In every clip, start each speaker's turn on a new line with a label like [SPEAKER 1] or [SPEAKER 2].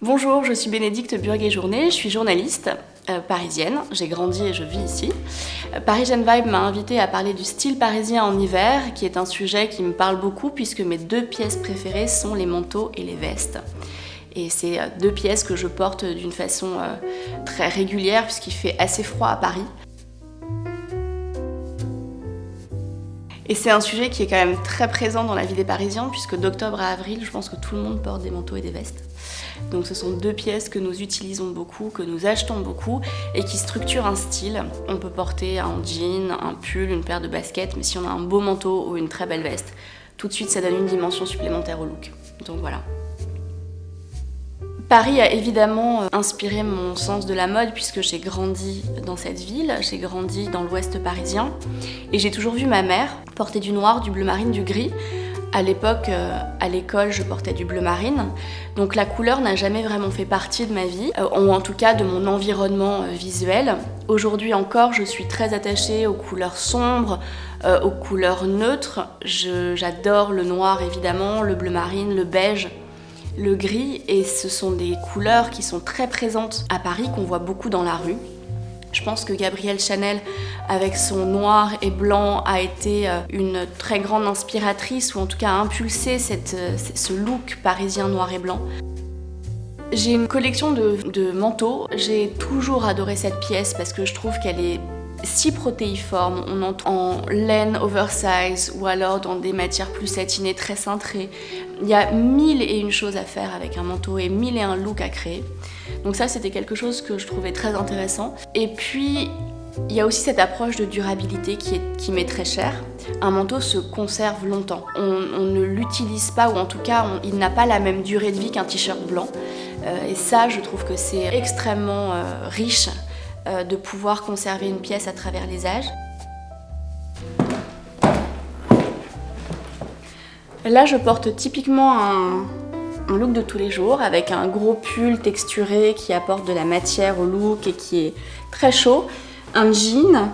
[SPEAKER 1] Bonjour, je suis Bénédicte Burguet-Journet, je suis journaliste parisienne, j'ai grandi et je vis ici. Parisian Vibe m'a invitée à parler du style parisien en hiver, qui est un sujet qui me parle beaucoup puisque mes deux pièces préférées sont les manteaux et les vestes. Et c'est deux pièces que je porte d'une façon très régulière puisqu'il fait assez froid à Paris. Et c'est un sujet qui est quand même très présent dans la vie des Parisiens puisque d'octobre à avril, je pense que tout le monde porte des manteaux et des vestes. Donc ce sont deux pièces que nous utilisons beaucoup, que nous achetons beaucoup et qui structurent un style. On peut porter un jean, un pull, une paire de baskets, mais si on a un beau manteau ou une très belle veste, tout de suite ça donne une dimension supplémentaire au look. Donc voilà. Paris a évidemment inspiré mon sens de la mode puisque j'ai grandi dans cette ville, j'ai grandi dans l'ouest parisien et j'ai toujours vu ma mère porter du noir, du bleu marine, du gris. À l'époque, à l'école, je portais du bleu marine, donc la couleur n'a jamais vraiment fait partie de ma vie, ou en tout cas de mon environnement visuel. Aujourd'hui encore, je suis très attachée aux couleurs sombres, aux couleurs neutres. J'adore le noir évidemment, le bleu marine, le beige, le gris, et ce sont des couleurs qui sont très présentes à Paris, qu'on voit beaucoup dans la rue. Je pense que Gabrielle Chanel, avec son noir et blanc, a été une très grande inspiratrice, ou en tout cas a impulsé ce look parisien noir et blanc. J'ai une collection de manteaux. J'ai toujours adoré cette pièce parce que je trouve qu'elle est si protéiforme. On entre en laine oversize ou alors dans des matières plus satinées, très cintrées. Il y a 1001 choses à faire avec un manteau et 1001 looks à créer. Donc ça, c'était quelque chose que je trouvais très intéressant. Et puis, il y a aussi cette approche de durabilité qui m'est très chère. Un manteau se conserve longtemps. On ne l'utilise pas, ou en tout cas, il n'a pas la même durée de vie qu'un t-shirt blanc. Et ça, je trouve que c'est extrêmement riche de pouvoir conserver une pièce à travers les âges. Là, je porte typiquement un look de tous les jours avec un gros pull texturé qui apporte de la matière au look et qui est très chaud. Un jean,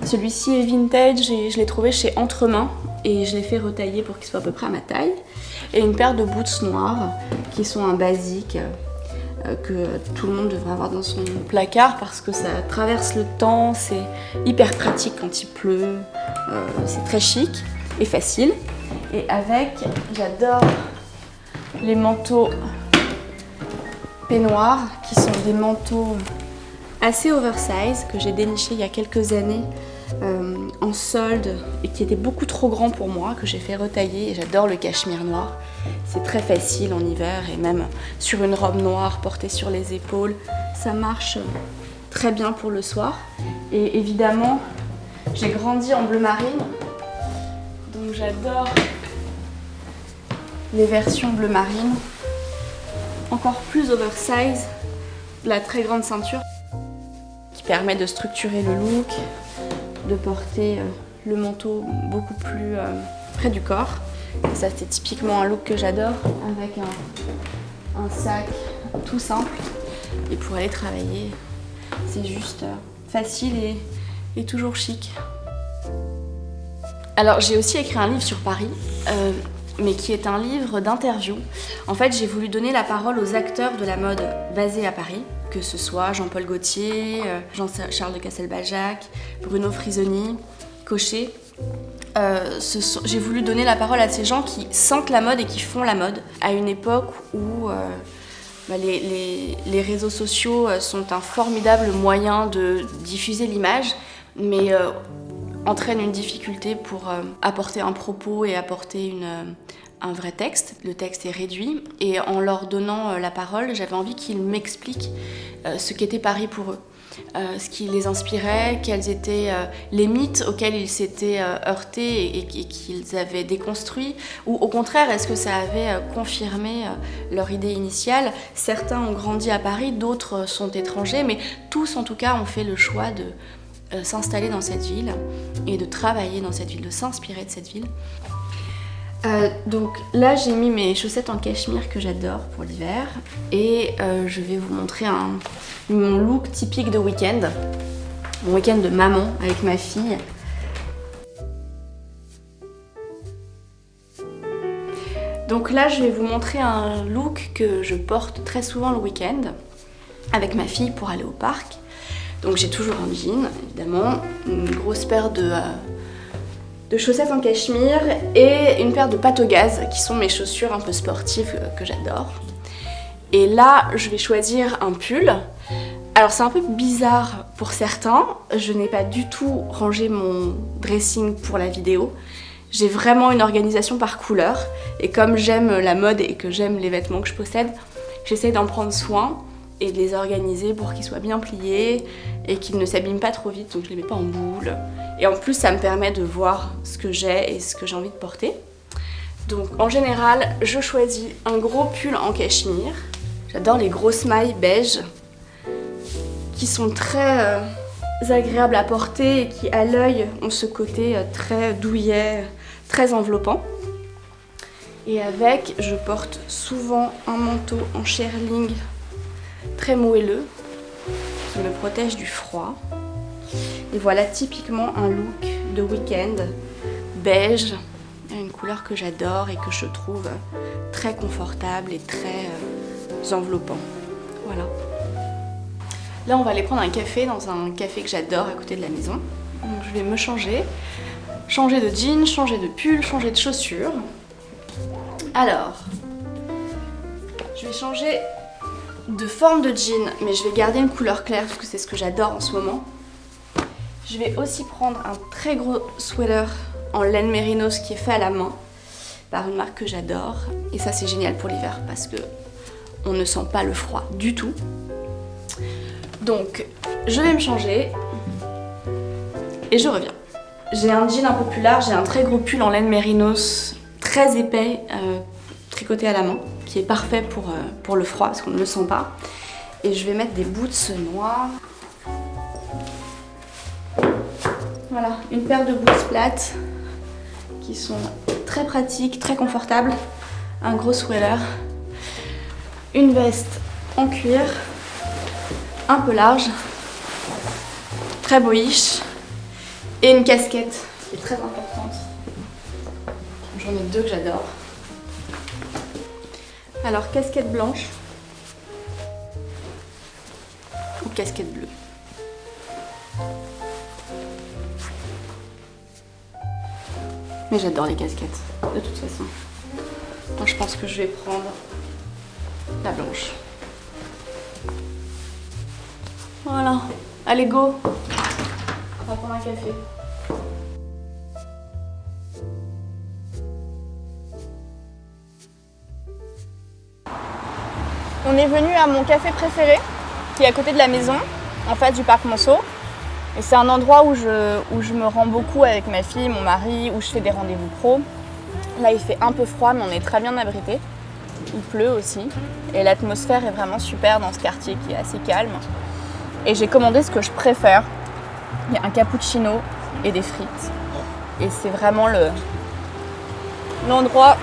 [SPEAKER 1] celui-ci est vintage et je l'ai trouvé chez Entremain et je l'ai fait retailler pour qu'il soit à peu près à ma taille. Et une paire de boots noirs qui sont un basique que tout le monde devrait avoir dans son placard parce que ça traverse le temps, c'est hyper pratique quand il pleut, c'est très chic et facile. Et avec, j'adore les manteaux peignoirs qui sont des manteaux assez oversize que j'ai dénichés il y a quelques années en solde et qui étaient beaucoup trop grands pour moi, que j'ai fait retailler, et j'adore le cachemire noir. C'est très facile en hiver et même sur une robe noire portée sur les épaules, ça marche très bien pour le soir. Et évidemment, j'ai grandi en bleu marine, donc j'adore les versions bleu marine, encore plus oversize, la très grande ceinture qui permet de structurer le look, de porter le manteau beaucoup plus près du corps. Et ça, c'est typiquement un look que j'adore, avec un sac tout simple. Et pour aller travailler, c'est juste facile et toujours chic. Alors, j'ai aussi écrit un livre sur Paris, mais qui est un livre d'interviews. En fait, j'ai voulu donner la parole aux acteurs de la mode basés à Paris, que ce soit Jean-Paul Gaultier, Jean-Charles de Castelbajac, Bruno Frisoni, Cochet. J'ai voulu donner la parole à ces gens qui sentent la mode et qui font la mode, à une époque où les réseaux sociaux sont un formidable moyen de diffuser l'image, mais entraînent une difficulté pour apporter un propos et apporter un vrai texte. Le texte est réduit et en leur donnant la parole, j'avais envie qu'ils m'expliquent ce qu'était Paris pour eux. Ce qui les inspirait, quels étaient les mythes auxquels ils s'étaient heurtés et qu'ils avaient déconstruits, ou au contraire, est-ce que ça avait confirmé leur idée initiale. Certains ont grandi à Paris, d'autres sont étrangers, mais tous en tout cas ont fait le choix de s'installer dans cette ville et de travailler dans cette ville, de s'inspirer de cette ville. Donc là, j'ai mis mes chaussettes en cachemire que j'adore pour l'hiver et je vais vous montrer mon look typique de week-end, mon week-end de maman avec ma fille. Donc là, je vais vous montrer un look que je porte très souvent le week-end avec ma fille pour aller au parc. Donc j'ai toujours un jean, évidemment, une grosse paire de chaussettes en cachemire et une paire de pattes au gaz qui sont mes chaussures un peu sportives que j'adore. Et là, je vais choisir un pull. Alors c'est un peu bizarre pour certains, je n'ai pas du tout rangé mon dressing pour la vidéo. J'ai vraiment une organisation par couleur et comme j'aime la mode et que j'aime les vêtements que je possède, j'essaie d'en prendre soin et de les organiser pour qu'ils soient bien pliés et qu'ils ne s'abîment pas trop vite, donc je les mets pas en boule. Et en plus ça me permet de voir ce que j'ai et ce que j'ai envie de porter. Donc en général, je choisis un gros pull en cachemire. J'adore les grosses mailles beige qui sont très agréables à porter et qui à l'œil ont ce côté très douillet, très enveloppant. Et avec, je porte souvent un manteau en shearling très moelleux qui me protège du froid. Et voilà typiquement un look de week-end beige, une couleur que j'adore et que je trouve très confortable et très enveloppant. Voilà. Là, on va aller prendre un café dans un café que j'adore à côté de la maison. Donc je vais me changer de jean, changer de pull, changer de chaussures. Alors, je vais changer de forme de jean, mais je vais garder une couleur claire parce que c'est ce que j'adore en ce moment. Je vais aussi prendre un très gros sweater en laine mérinos qui est fait à la main par une marque que j'adore. Et ça, c'est génial pour l'hiver parce que on ne sent pas le froid du tout. Donc, je vais me changer et je reviens. J'ai un jean un peu plus large, j'ai un très gros pull en laine mérinos très épais, tricoté à la main, qui est parfait pour le froid parce qu'on ne le sent pas. Et je vais mettre des boots noirs. Voilà, une paire de boots plates qui sont très pratiques, très confortables. Un gros sweater, une veste en cuir, un peu large, très boyish, et une casquette qui est très importante. J'en ai deux que j'adore. Alors, casquette blanche ou casquette bleue. Mais j'adore les casquettes, de toute façon. Donc je pense que je vais prendre la blanche. Voilà. Allez, go! On va prendre un café. On est venu à mon café préféré, qui est à côté de la maison, en face du parc Monceau. Et c'est un endroit où je me rends beaucoup avec ma fille, mon mari, où je fais des rendez-vous pro. Là, il fait un peu froid, mais on est très bien abrités. Il pleut aussi. Et l'atmosphère est vraiment super dans ce quartier qui est assez calme. Et j'ai commandé ce que je préfère. Il y a un cappuccino et des frites. Et c'est vraiment l'endroit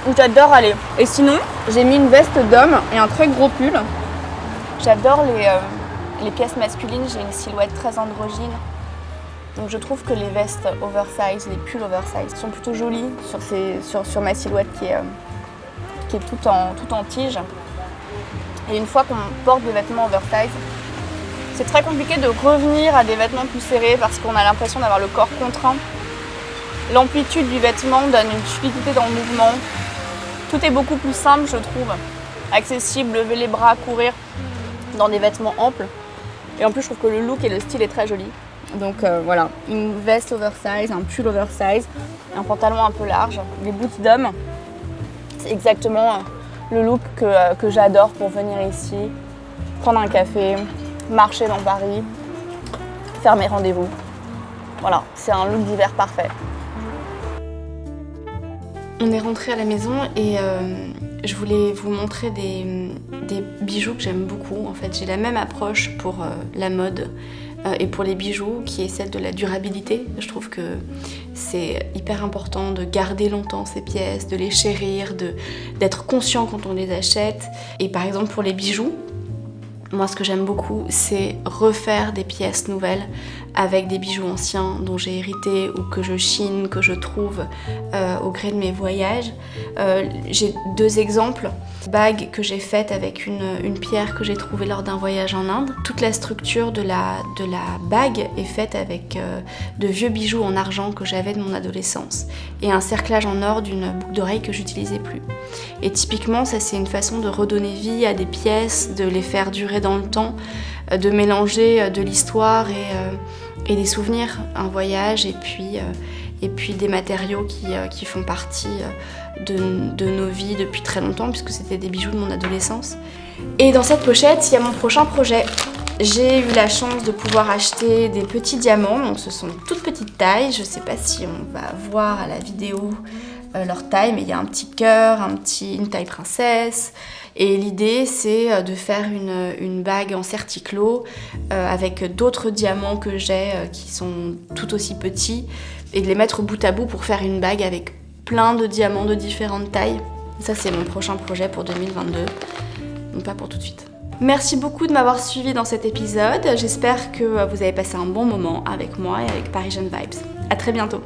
[SPEAKER 1] où j'adore aller. Et sinon, j'ai mis une veste d'homme et un très gros pull. J'adore les pièces masculines, j'ai une silhouette très androgyne. Donc je trouve que les vestes oversize, les pulls oversize sont plutôt jolies sur ma silhouette qui est tout en tige. Et une fois qu'on porte des vêtements oversize, c'est très compliqué de revenir à des vêtements plus serrés parce qu'on a l'impression d'avoir le corps contraint. L'amplitude du vêtement donne une fluidité dans le mouvement. Tout est beaucoup plus simple, je trouve. Accessible, lever les bras, courir dans des vêtements amples. Et en plus, je trouve que le look et le style est très joli. Donc voilà, une veste oversize, un pull oversize, un pantalon un peu large, des boots d'homme. C'est exactement le look que j'adore pour venir ici, prendre un café, marcher dans Paris, faire mes rendez-vous. Voilà, c'est un look d'hiver parfait. On est rentré à la maison et je voulais vous montrer des bijoux que j'aime beaucoup. En fait, j'ai la même approche pour la mode et pour les bijoux qui est celle de la durabilité. Je trouve que c'est hyper important de garder longtemps ces pièces, de les chérir, d'être conscient quand on les achète. Et par exemple pour les bijoux, Moi, ce que j'aime beaucoup, c'est refaire des pièces nouvelles avec des bijoux anciens dont j'ai hérité ou que je chine, que je trouve au gré de mes voyages. J'ai 2 exemples. Bague que j'ai faite avec une pierre que j'ai trouvée lors d'un voyage en Inde. Toute la structure de la bague est faite avec de vieux bijoux en argent que j'avais de mon adolescence et un cerclage en or d'une boucle d'oreille que j'utilisais plus. Et typiquement, ça c'est une façon de redonner vie à des pièces, de les faire durer dans le temps, de mélanger de l'histoire et des souvenirs, un voyage et puis des matériaux qui font partie de nos vies depuis très longtemps puisque c'était des bijoux de mon adolescence. Et dans cette pochette, il y a mon prochain projet. J'ai eu la chance de pouvoir acheter des petits diamants, donc ce sont de toutes petites tailles. Je ne sais pas si on va voir à la vidéo leur taille, mais il y a un petit cœur, une taille princesse. Et l'idée, c'est de faire une bague en certiclo avec d'autres diamants que j'ai qui sont tout aussi petits et de les mettre bout à bout pour faire une bague avec plein de diamants de différentes tailles. Ça, c'est mon prochain projet pour 2022, donc pas pour tout de suite. Merci beaucoup de m'avoir suivi dans cet épisode. J'espère que vous avez passé un bon moment avec moi et avec Parisian Vibes. À très bientôt.